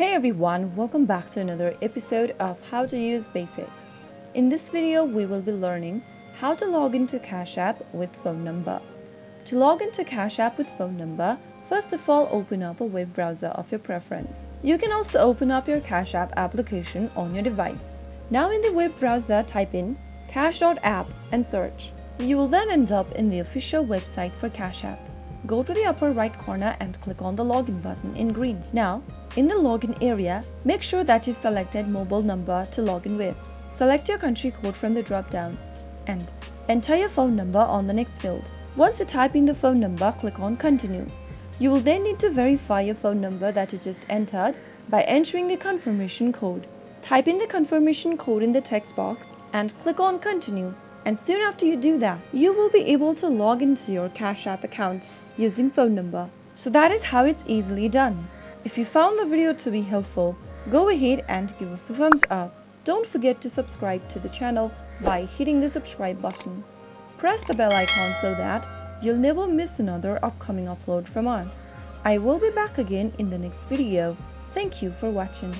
Hey everyone, welcome back to another episode of How to Use Basics. In this video, we will be learning how to log into Cash App with phone number. To log into Cash App with phone number, first of all open up a web browser of your preference. You can also open up your Cash App application on your device. Now in the web browser, type in cash.app and search. You will then end up in the official website for Cash App. Go to the upper right corner and click on the login button in green. Now, in the login area, make sure that you've selected mobile number to login with. Select your country code from the drop-down and enter your phone number on the next field. Once you type in the phone number, click on continue. You will then need to verify your phone number that you just entered by entering the confirmation code. Type in the confirmation code in the text box and click on continue. And soon after you do that, you will be able to log into your Cash App account using phone number. So that is how it's easily done. If you found the video to be helpful, go ahead and give us a thumbs up. Don't forget to subscribe to the channel by hitting the subscribe button. Press the bell icon so that you'll never miss another upcoming upload from us. I will be back again in the next video. Thank you for watching.